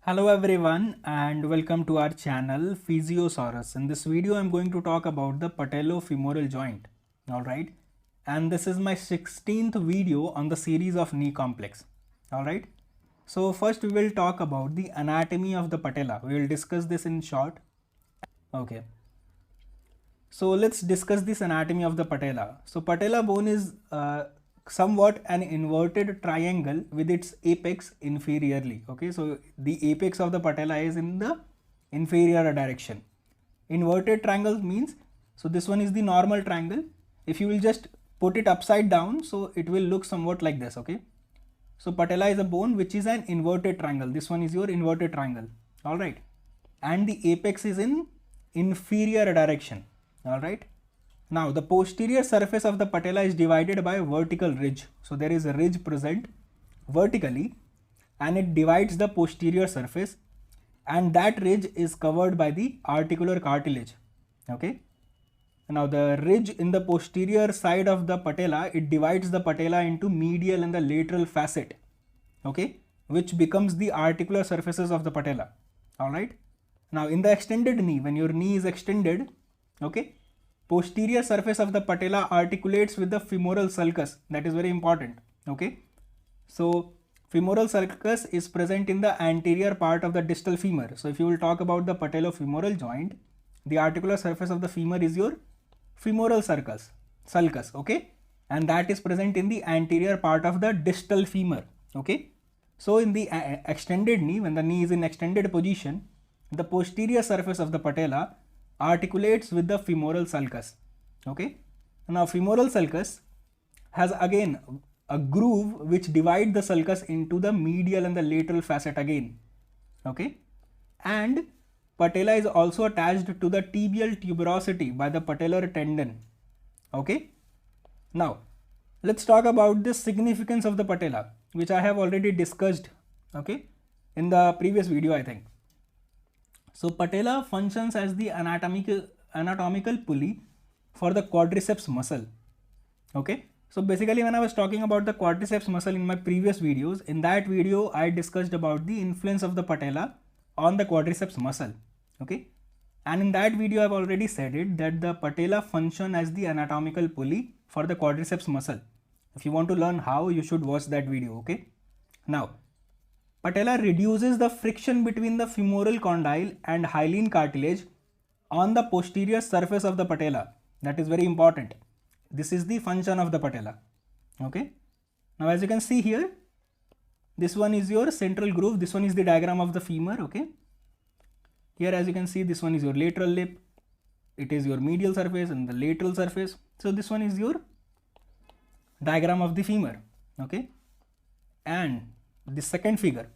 Hello everyone and welcome to our channel Physiosaurus. In this video I'm going to talk about the patellofemoral joint. Alright, and this is my 16th video on the series of knee complex. Alright, so first we will talk about the anatomy of the patella. We will discuss this in short. Okay, so let's discuss this anatomy of the patella. So patella bone is somewhat an inverted triangle with its apex inferiorly. Okay, so the apex of the patella is in the inferior direction. Inverted triangle means, so this one is the normal triangle. If you will just put it upside down, so it will look somewhat like this. Okay, so patella is a bone which is an inverted triangle. This one is your inverted triangle. All right, and the apex is in inferior direction. All right, now the posterior surface of the patella is divided by a vertical ridge. So there is a ridge present vertically and it divides the posterior surface, and that ridge is covered by the articular cartilage. Okay, now the ridge in the posterior side of the patella, it divides the patella into medial and the lateral facet. Okay, which becomes the articular surfaces of the patella. All right, now in the extended knee, when your knee is extended, okay, posterior surface of the patella articulates with the femoral sulcus. That is very important. Okay, so femoral sulcus is present in the anterior part of the distal femur. So if you will talk about the patellofemoral joint, the articular surface of the femur is your femoral sulcus. Okay, and that is present in the anterior part of the distal femur. Okay, so in the extended knee, when the knee is in extended position, the posterior surface of the patella articulates with the femoral sulcus. Okay, now femoral sulcus has again a groove which divide the sulcus into the medial and the lateral facet again. Okay, and patella is also attached to the tibial tuberosity by the patellar tendon. Okay, now let's talk about the significance of the patella, which I have already discussed, okay, in the previous video, I think. So patella functions as the anatomical pulley for the quadriceps muscle. Okay, so basically when I was talking about the quadriceps muscle in my previous videos, in that video I discussed about the influence of the patella on the quadriceps muscle. Okay, and in that video I've already said it that the patella function as the anatomical pulley for the quadriceps muscle. If you want to learn how, you should watch that video. Okay, now patella reduces the friction between the femoral condyle and hyaline cartilage on the posterior surface of the patella. That is very important. This is the function of the patella. Okay, now as you can see here, this one is your central groove, this one is the diagram of the femur. Okay, here as you can see, this one is your lateral lip, it is your medial surface and the lateral surface. So this one is your diagram of the femur. Okay, and the second figure.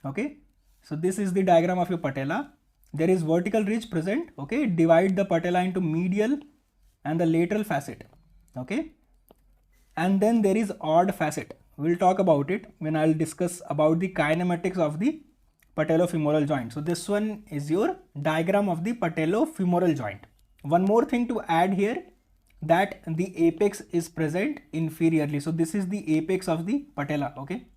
Okay, so this is the diagram of your patella. There is vertical ridge present. Okay, divide the patella into medial and the lateral facet. Okay, and then there is odd facet. We'll talk about it when I'll discuss about the kinematics of the patellofemoral joint. So this one is your diagram of the patellofemoral joint. One more thing to add here, that the apex is present inferiorly. So this is the apex of the patella. Okay,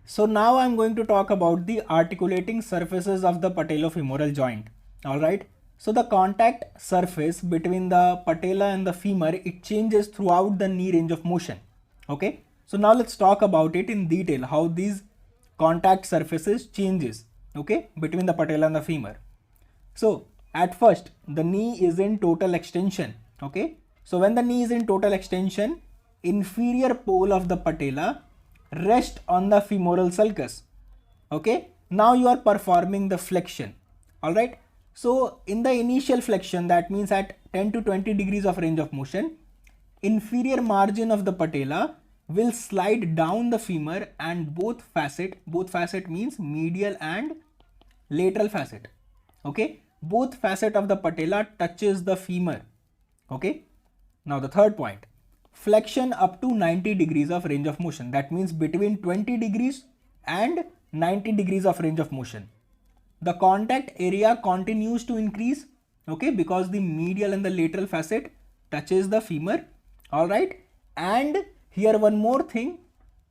so now I'm going to talk about the articulating surfaces of the patellofemoral joint. All right, so the contact surface between the patella and the femur, it changes throughout the knee range of motion. Okay, so now let's talk about it in detail, how these contact surfaces changes, okay, between the patella and the femur. So at first the knee is in total extension. Okay, so when the knee is in total extension, inferior pole of the patella rest on the femoral sulcus. Okay, now you are performing the flexion. All right, so in the initial flexion, that means at 10 to 20 degrees of range of motion, inferior margin of the patella will slide down the femur and both facet means medial and lateral facet. Okay, both facet of the patella touches the femur. Okay, now the third point, flexion up to 90 degrees of range of motion. That means between 20 degrees and 90 degrees of range of motion. The contact area continues to increase. Okay, because the medial and the lateral facet touches the femur. All right, and here one more thing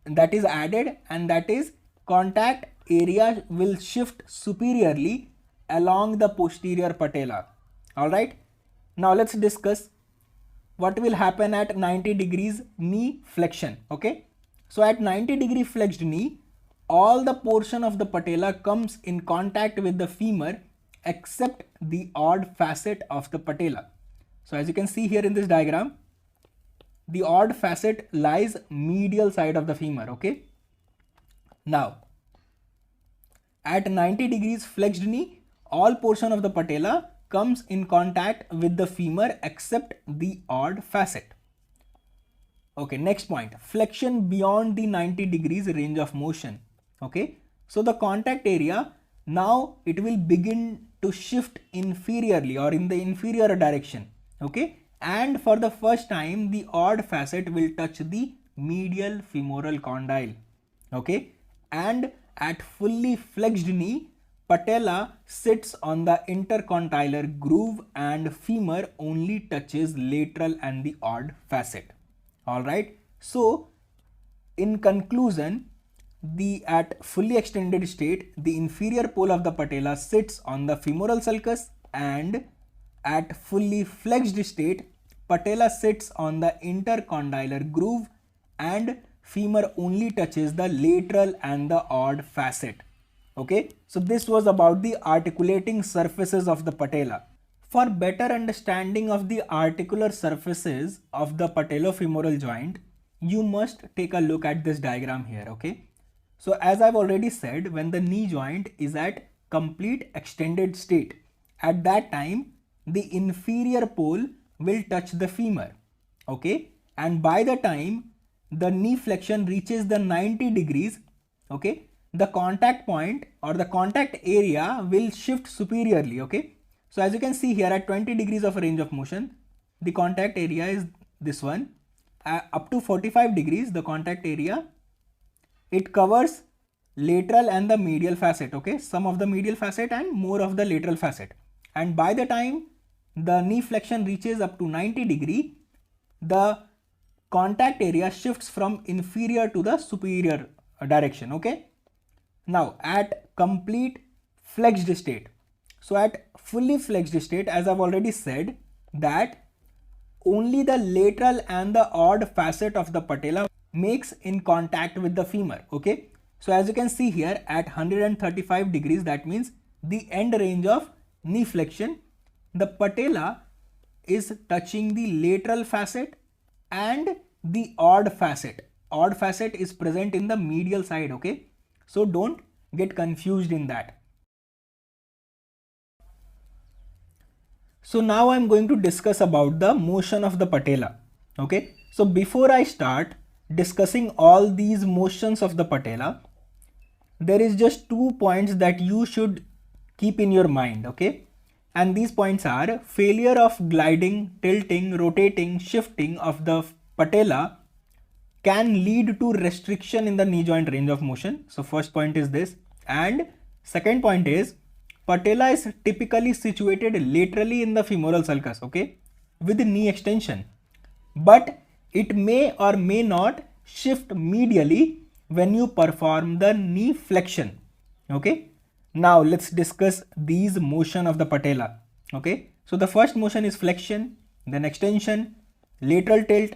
that is added, and that is contact area will shift superiorly along the posterior patella. Alright, now let's discuss what will happen at 90 degrees knee flexion. Okay, so at 90-degree flexed knee, all the portion of the patella comes in contact with the femur except the odd facet of the patella. So as you can see here in this diagram, the odd facet lies medial side of the femur. Okay, now at 90 degrees flexed knee, all portion of the patella comes in contact with the femur except the odd facet. Okay, next point, flexion beyond the 90 degrees range of motion. Okay, so the contact area, now it will begin to shift inferiorly or in the inferior direction. Okay, and for the first time the odd facet will touch the medial femoral condyle. Okay, and at fully flexed knee, patella sits on the intercondylar groove and femur only touches lateral and the odd facet. Alright, so in conclusion, at fully extended state, the inferior pole of the patella sits on the femoral sulcus, and at fully flexed state, patella sits on the intercondylar groove and femur only touches the lateral and the odd facet. Okay, so this was about the articulating surfaces of the patella. For better understanding of the articular surfaces of the patellofemoral joint, you must take a look at this diagram here. Okay, so as I've already said, when the knee joint is at complete extended state, at that time the inferior pole will touch the femur. Okay, and by the time the knee flexion reaches the 90 degrees, okay, the contact point or the contact area will shift superiorly. Okay, so as you can see here, at 20 degrees of range of motion, the contact area is this one. Up to 45 degrees, the contact area, it covers lateral and the medial facet. Okay, some of the medial facet and more of the lateral facet. And by the time the knee flexion reaches up to 90 degree, the contact area shifts from inferior to the superior direction. Okay, now at complete flexed state, so at fully flexed state, as I've already said, that only the lateral and the odd facet of the patella makes in contact with the femur. Okay, so as you can see here, at 135 degrees, that means the end range of knee flexion, the patella is touching the lateral facet and the odd facet. Odd facet is present in the medial side. Okay, so don't get confused in that. So now I'm going to discuss about the motion of the patella. Okay, so before I start discussing all these motions of the patella, there is just 2 points that you should keep in your mind. Okay, and these points are failure of gliding, tilting, rotating, shifting of the patella can lead to restriction in the knee joint range of motion. So first point is this, and second point is patella is typically situated laterally in the femoral sulcus. Okay, with knee extension, but it may or may not shift medially when you perform the knee flexion. Okay, now let's discuss these motion of the patella. Okay, so the first motion is flexion, then extension, lateral tilt,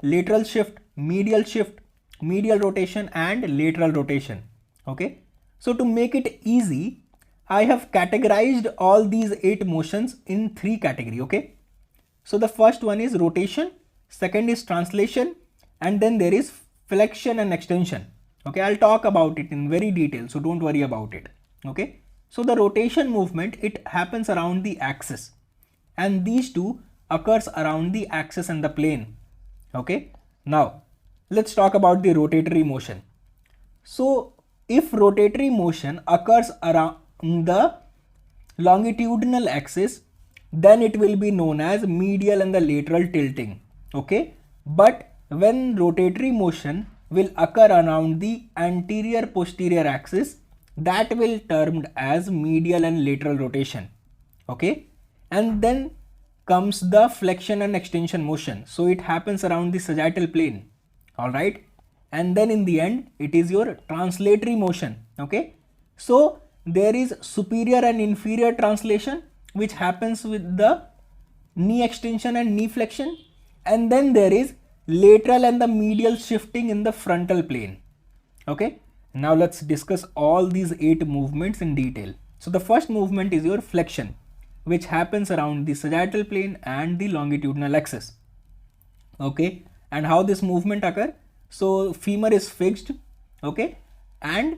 lateral shift, medial rotation and lateral rotation. Okay, so to make it easy, I have categorized all these 8 motions in 3 categories. Okay, so the first one is rotation, second is translation, and then there is flexion and extension. Okay, I'll talk about it in very detail, so don't worry about it. Okay, so the rotation movement, it happens around the axis, and these two occurs around the axis and the plane. Okay, now let's talk about the rotatory motion. So if rotatory motion occurs around the longitudinal axis, then it will be known as medial and the lateral tilting. Okay, but when rotatory motion will occur around the anterior posterior axis, that will termed as medial and lateral rotation. Okay, and then comes the flexion and extension motion. So it happens around the sagittal plane. All right, and then in the end it is your translatory motion. Okay, so there is superior and inferior translation which happens with the knee extension and knee flexion, and then there is lateral and the medial shifting in the frontal plane. Okay, now let's discuss all these 8 movements in detail. So the first movement is your flexion, which happens around the sagittal plane and the longitudinal axis. Okay, and how this movement occur? So femur is fixed, okay, and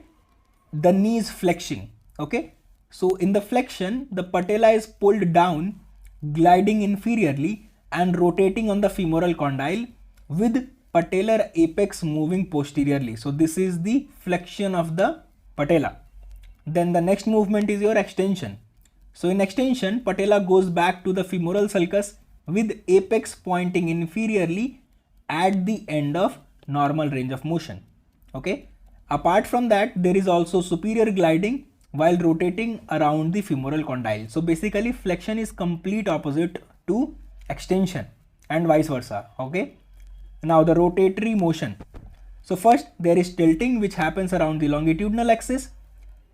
the knee is flexing. Okay, so in the flexion, the patella is pulled down, gliding inferiorly and rotating on the femoral condyle with patellar apex moving posteriorly. So this is the flexion of the patella. Then the next movement is your extension. So in extension, patella goes back to the femoral sulcus with apex pointing inferiorly at the end of normal range of motion. Okay. Apart from that, there is also superior gliding while rotating around the femoral condyle. So basically flexion is complete opposite to extension and vice versa. Okay. Now the rotatory motion. So first there is tilting which happens around the longitudinal axis.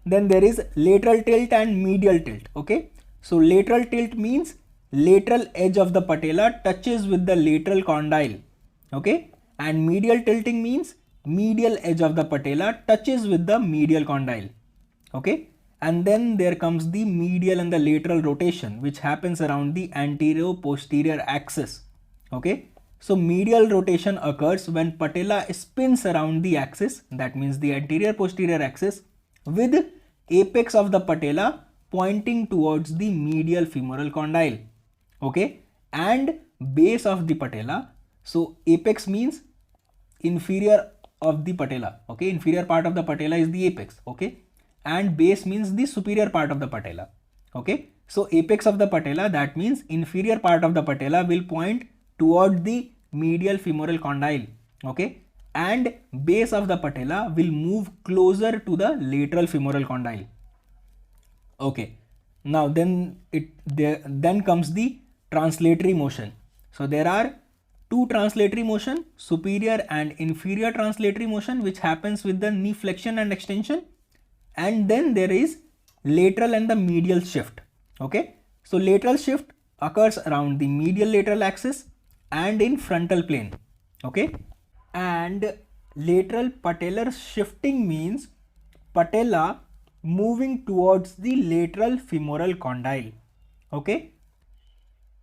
Then there is lateral tilt and medial tilt. Okay. So lateral tilt means lateral edge of the patella touches with the lateral condyle. Okay. And medial tilting means medial edge of the patella touches with the medial condyle. Okay. And then there comes the medial and the lateral rotation which happens around the anterior posterior axis. Okay. So medial rotation occurs when patella spins around the axis, that means the anterior posterior axis, with apex of the patella pointing towards the medial femoral condyle. Okay. And base of the patella. So apex means inferior of the patella. Okay. Inferior part of the patella is the apex. Okay. And base means the superior part of the patella. Okay. So apex of the patella, that means inferior part of the patella will point toward the medial femoral condyle. Okay. And base of the patella will move closer to the lateral femoral condyle. Okay. Now then comes the translatory motion. So there are 2 translatory motion, superior and inferior translatory motion, which happens with the knee flexion and extension. And then there is lateral and the medial shift. Okay. So lateral shift occurs around the medial lateral axis and in frontal plane. Okay. And lateral patellar shifting means patella moving towards the lateral femoral condyle. Okay.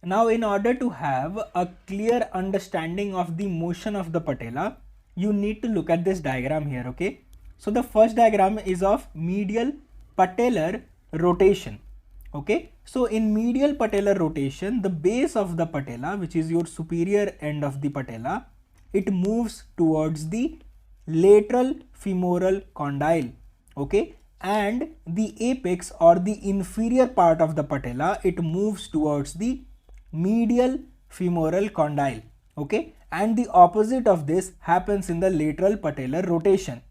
Now in order to have a clear understanding of the motion of the patella, you need to look at this diagram here. Okay. So the first diagram is of medial patellar rotation. Okay. So in medial patellar rotation, the base of the patella, which is your superior end of the patella, it moves towards the lateral femoral condyle. Okay. And the apex or the inferior part of the patella, it moves towards the medial femoral condyle. Okay. And the opposite of this happens in the lateral patellar rotation.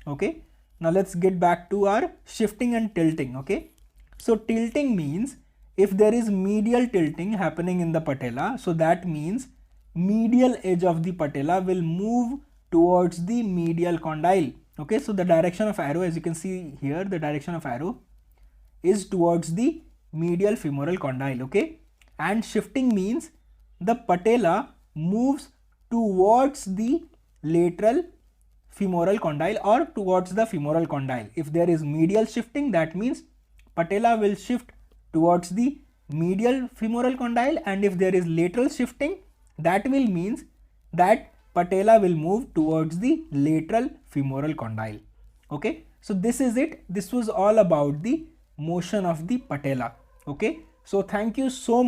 Okay. Now let's get back to our shifting and tilting. Okay. So tilting means if there is medial tilting happening in the patella, so that means medial edge of the patella will move towards the medial condyle. Okay. So the direction of arrow, as you can see here, the direction of arrow is towards the medial femoral condyle. Okay. And shifting means the patella moves towards the lateral femoral condyle or towards the femoral condyle. If there is medial shifting, that means patella will shift towards the medial femoral condyle, and if there is lateral shifting, that will means that patella will move towards the lateral femoral condyle. Okay. So this is it. This was all about the motion of the patella. Okay. So thank you so much.